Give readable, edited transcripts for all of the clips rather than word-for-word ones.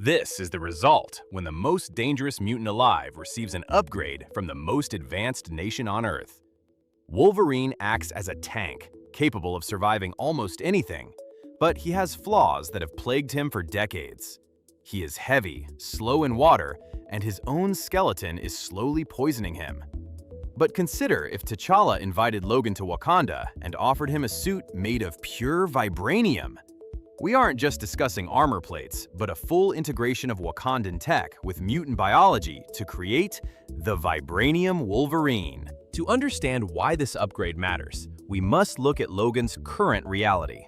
This is the result when the most dangerous mutant alive receives an upgrade from the most advanced nation on Earth. Wolverine acts as a tank, capable of surviving almost anything, but he has flaws that have plagued him for decades. He is heavy, slow in water, and his own skeleton is slowly poisoning him. But consider if T'Challa invited Logan to Wakanda and offered him a suit made of pure vibranium. We aren't just discussing armor plates, but a full integration of Wakandan tech with mutant biology to create the Vibranium Wolverine. To understand why this upgrade matters, we must look at Logan's current reality.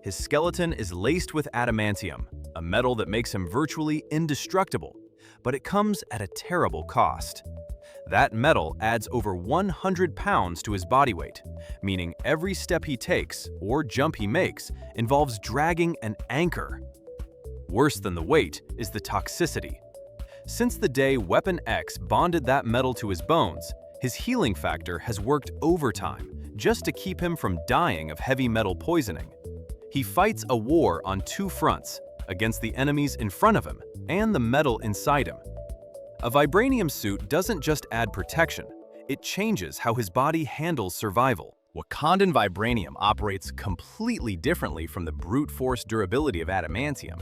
His skeleton is laced with adamantium, a metal that makes him virtually indestructible, but it comes at a terrible cost. That metal adds over 100 pounds to his body weight, meaning every step he takes or jump he makes involves dragging an anchor. Worse than the weight is the toxicity. Since the day Weapon X bonded that metal to his bones, his healing factor has worked overtime just to keep him from dying of heavy metal poisoning. He fights a war on two fronts, against the enemies in front of him and the metal inside him. A vibranium suit doesn't just add protection, it changes how his body handles survival. Wakandan vibranium operates completely differently from the brute force durability of adamantium.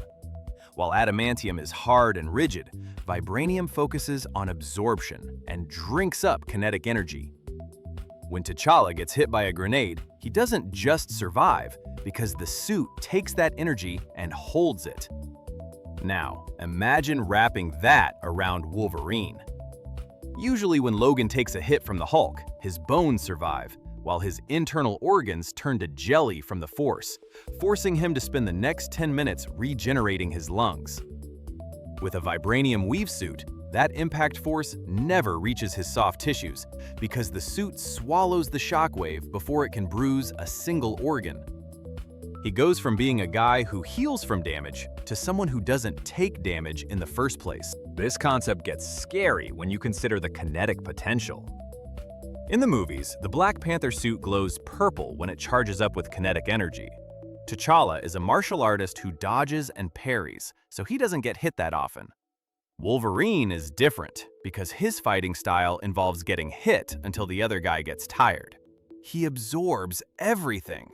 While adamantium is hard and rigid, vibranium focuses on absorption and drinks up kinetic energy. When T'Challa gets hit by a grenade, he doesn't just survive because the suit takes that energy and holds it. Now, imagine wrapping that around Wolverine. Usually when Logan takes a hit from the Hulk, his bones survive, while his internal organs turn to jelly from the Force, forcing him to spend the next 10 minutes regenerating his lungs. With a vibranium weave suit, that impact force never reaches his soft tissues because the suit swallows the shockwave before it can bruise a single organ. He goes from being a guy who heals from damage to someone who doesn't take damage in the first place. This concept gets scary when you consider the kinetic potential. In the movies, the Black Panther suit glows purple when it charges up with kinetic energy. T'Challa is a martial artist who dodges and parries, so he doesn't get hit that often. Wolverine is different because his fighting style involves getting hit until the other guy gets tired. He absorbs everything.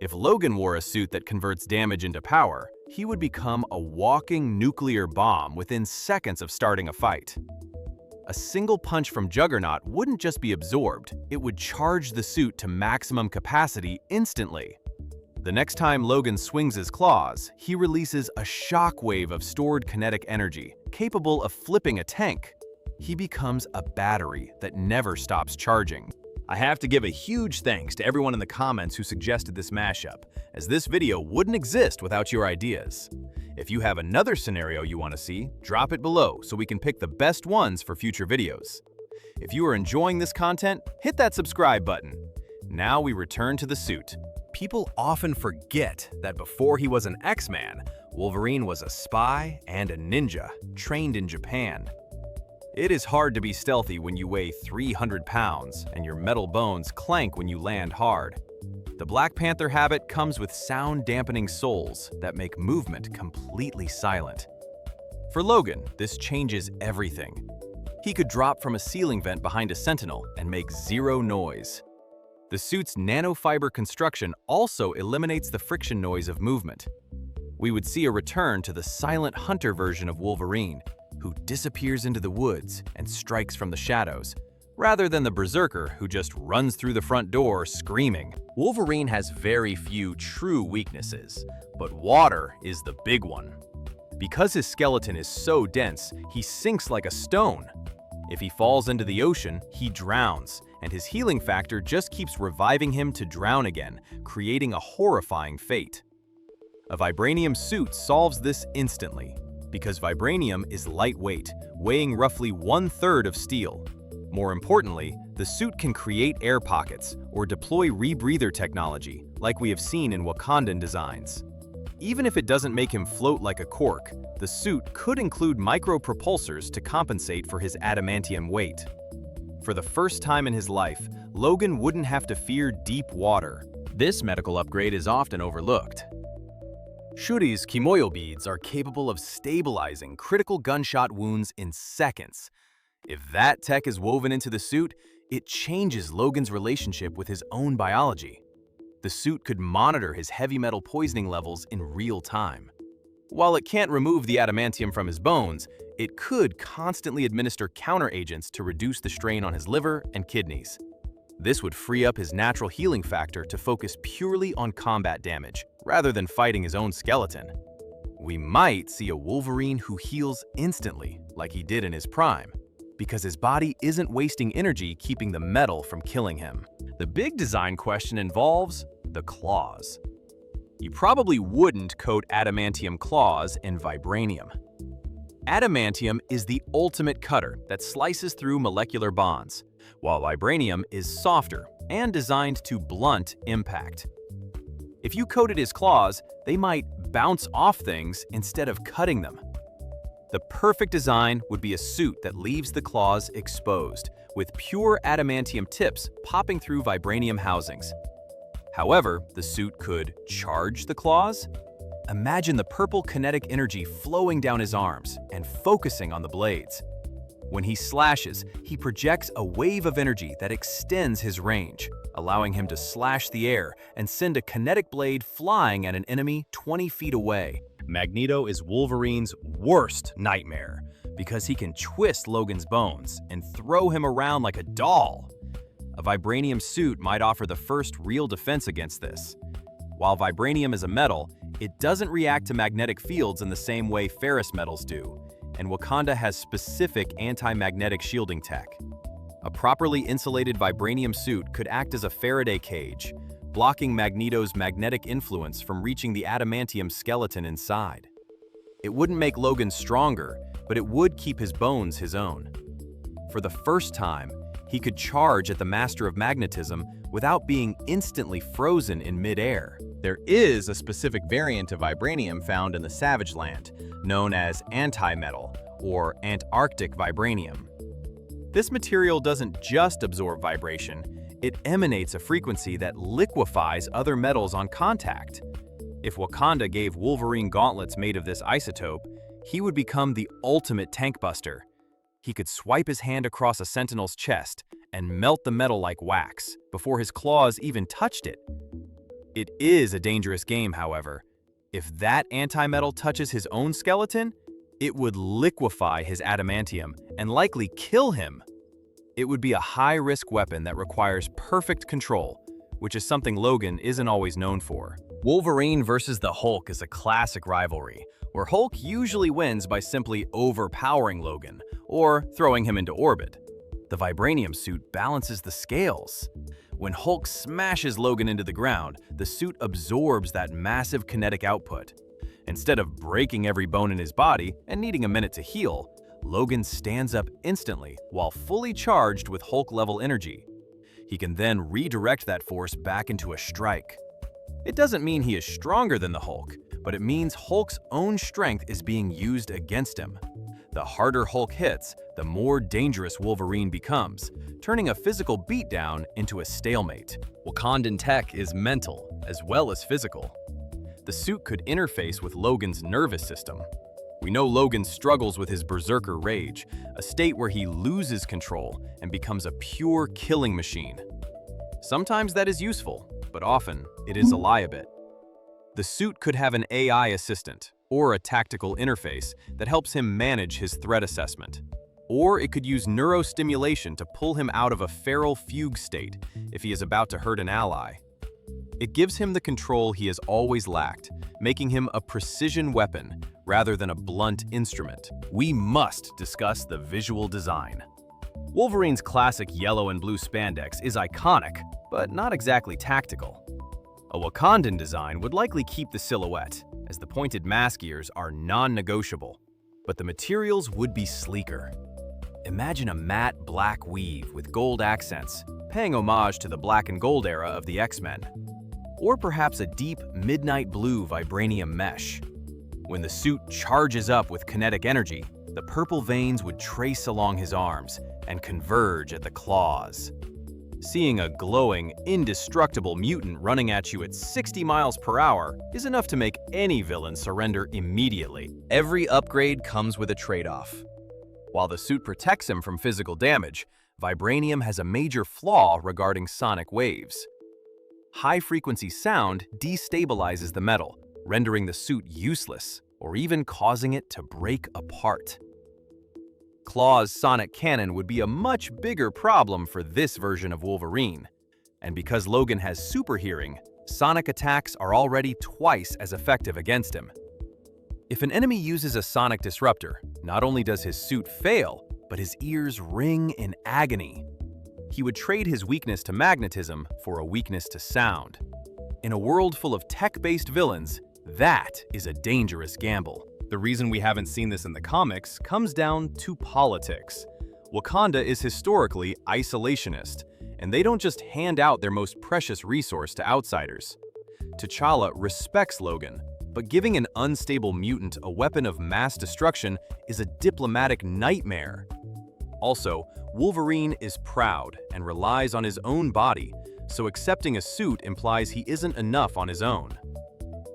If Logan wore a suit that converts damage into power, he would become a walking nuclear bomb within seconds of starting a fight. A single punch from Juggernaut wouldn't just be absorbed, it would charge the suit to maximum capacity instantly. The next time Logan swings his claws, he releases a shockwave of stored kinetic energy, capable of flipping a tank. He becomes a battery that never stops charging. I have to give a huge thanks to everyone in the comments who suggested this mashup, as this video wouldn't exist without your ideas. If you have another scenario you want to see, drop it below so we can pick the best ones for future videos. If you are enjoying this content, hit that subscribe button. Now we return to the suit. People often forget that before he was an X-Man, Wolverine was a spy and a ninja, trained in Japan. It is hard to be stealthy when you weigh 300 pounds and your metal bones clank when you land hard. The Black Panther habit comes with sound-dampening soles that make movement completely silent. For Logan, this changes everything. He could drop from a ceiling vent behind a sentinel and make zero noise. The suit's nanofiber construction also eliminates the friction noise of movement. We would see a return to the silent hunter version of Wolverine, who disappears into the woods and strikes from the shadows, rather than the berserker who just runs through the front door screaming. Wolverine has very few true weaknesses, but water is the big one. Because his skeleton is so dense, he sinks like a stone. If he falls into the ocean, he drowns, and his healing factor just keeps reviving him to drown again, creating a horrifying fate. A vibranium suit solves this instantly, because vibranium is lightweight, weighing roughly 1/3 of steel. More importantly, the suit can create air pockets or deploy rebreather technology, like we have seen in Wakandan designs. Even if it doesn't make him float like a cork, the suit could include micropropulsors to compensate for his adamantium weight. For the first time in his life, Logan wouldn't have to fear deep water. This medical upgrade is often overlooked. Shuri's Kimoyo beads are capable of stabilizing critical gunshot wounds in seconds. If that tech is woven into the suit, it changes Logan's relationship with his own biology. The suit could monitor his heavy metal poisoning levels in real time. While it can't remove the adamantium from his bones, it could constantly administer counter agents to reduce the strain on his liver and kidneys. This would free up his natural healing factor to focus purely on combat damage, rather than fighting his own skeleton. We might see a Wolverine who heals instantly, like he did in his prime, because his body isn't wasting energy keeping the metal from killing him. The big design question involves the claws. You probably wouldn't coat adamantium claws in vibranium. Adamantium is the ultimate cutter that slices through molecular bonds, while vibranium is softer and designed to blunt impact. If you coated his claws, they might bounce off things instead of cutting them. The perfect design would be a suit that leaves the claws exposed, with pure adamantium tips popping through vibranium housings. However, the suit could charge the claws. Imagine the purple kinetic energy flowing down his arms and focusing on the blades. When he slashes, he projects a wave of energy that extends his range, allowing him to slash the air and send a kinetic blade flying at an enemy 20 feet away. Magneto is Wolverine's worst nightmare because he can twist Logan's bones and throw him around like a doll. A vibranium suit might offer the first real defense against this. While vibranium is a metal, it doesn't react to magnetic fields in the same way ferrous metals do, and Wakanda has specific anti-magnetic shielding tech. A properly insulated vibranium suit could act as a Faraday cage, blocking Magneto's magnetic influence from reaching the adamantium skeleton inside. It wouldn't make Logan stronger, but it would keep his bones his own. For the first time, he could charge at the Master of Magnetism without being instantly frozen in mid-air. There is a specific variant of vibranium found in the Savage Land, known as anti-metal, or Antarctic vibranium. This material doesn't just absorb vibration, it emanates a frequency that liquefies other metals on contact. If Wakanda gave Wolverine gauntlets made of this isotope, he would become the ultimate tank buster. He could swipe his hand across a sentinel's chest and melt the metal like wax before his claws even touched it. It is a dangerous game, however. If that anti-metal touches his own skeleton, it would liquefy his adamantium and likely kill him. It would be a high-risk weapon that requires perfect control, which is something Logan isn't always known for. Wolverine versus the Hulk is a classic rivalry, where Hulk usually wins by simply overpowering Logan or throwing him into orbit. The vibranium suit balances the scales. When Hulk smashes Logan into the ground, the suit absorbs that massive kinetic output. Instead of breaking every bone in his body and needing a minute to heal, Logan stands up instantly while fully charged with Hulk-level energy. He can then redirect that force back into a strike. It doesn't mean he is stronger than the Hulk, but it means Hulk's own strength is being used against him. The harder Hulk hits, the more dangerous Wolverine becomes, turning a physical beatdown into a stalemate. Wakandan tech is mental as well as physical. The suit could interface with Logan's nervous system. We know Logan struggles with his berserker rage, a state where he loses control and becomes a pure killing machine. Sometimes that is useful, but often it is a lie a bit. The suit could have an AI assistant, or a tactical interface that helps him manage his threat assessment. Or it could use neurostimulation to pull him out of a feral fugue state if he is about to hurt an ally. It gives him the control he has always lacked, making him a precision weapon rather than a blunt instrument. We must discuss the visual design. Wolverine's classic yellow and blue spandex is iconic, but not exactly tactical. A Wakandan design would likely keep the silhouette, as the pointed mask ears are non-negotiable, but the materials would be sleeker. Imagine a matte black weave with gold accents, paying homage to the black and gold era of the X-Men. Or perhaps a deep midnight blue vibranium mesh. When the suit charges up with kinetic energy, the purple veins would trace along his arms and converge at the claws. Seeing a glowing, indestructible mutant running at you at 60 miles per hour is enough to make any villain surrender immediately. Every upgrade comes with a trade-off. While the suit protects him from physical damage, Vibranium has a major flaw regarding sonic waves. High-frequency sound destabilizes the metal, rendering the suit useless, or even causing it to break apart. Claw's sonic cannon would be a much bigger problem for this version of Wolverine. And because Logan has super hearing, sonic attacks are already twice as effective against him. If an enemy uses a sonic disruptor, not only does his suit fail, but his ears ring in agony. He would trade his weakness to magnetism for a weakness to sound. In a world full of tech-based villains, that is a dangerous gamble. The reason we haven't seen this in the comics comes down to politics. Wakanda is historically isolationist, and they don't just hand out their most precious resource to outsiders. T'Challa respects Logan, but giving an unstable mutant a weapon of mass destruction is a diplomatic nightmare. Also, Wolverine is proud and relies on his own body, so accepting a suit implies he isn't enough on his own.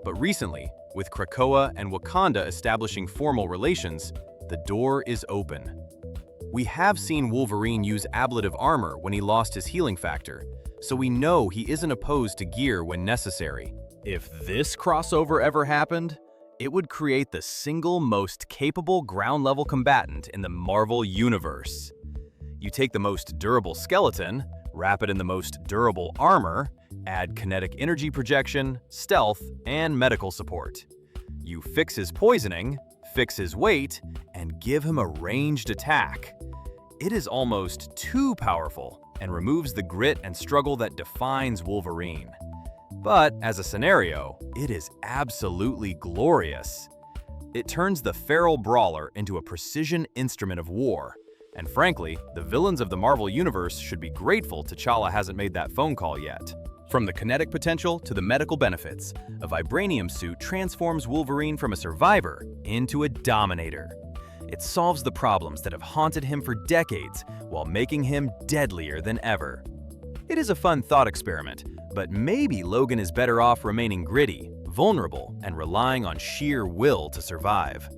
But recently, with Krakoa and Wakanda establishing formal relations, the door is open. We have seen Wolverine use ablative armor when he lost his healing factor, so we know he isn't opposed to gear when necessary. If this crossover ever happened, it would create the single most capable ground-level combatant in the Marvel Universe. You take the most durable skeleton, wrap it in the most durable armor, add kinetic energy projection, stealth, and medical support. You fix his poisoning, fix his weight, and give him a ranged attack. It is almost too powerful and removes the grit and struggle that defines Wolverine. But as a scenario, it is absolutely glorious. It turns the feral brawler into a precision instrument of war. And frankly, the villains of the Marvel Universe should be grateful T'Challa hasn't made that phone call yet. From the kinetic potential to the medical benefits, a Vibranium suit transforms Wolverine from a survivor into a dominator. It solves the problems that have haunted him for decades while making him deadlier than ever. It is a fun thought experiment, but maybe Logan is better off remaining gritty, vulnerable, and relying on sheer will to survive.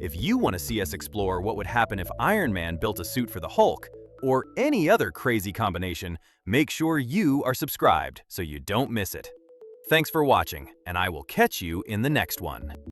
If you want to see us explore what would happen if Iron Man built a suit for the Hulk, or any other crazy combination, make sure you are subscribed so you don't miss it. Thanks for watching, and I will catch you in the next one.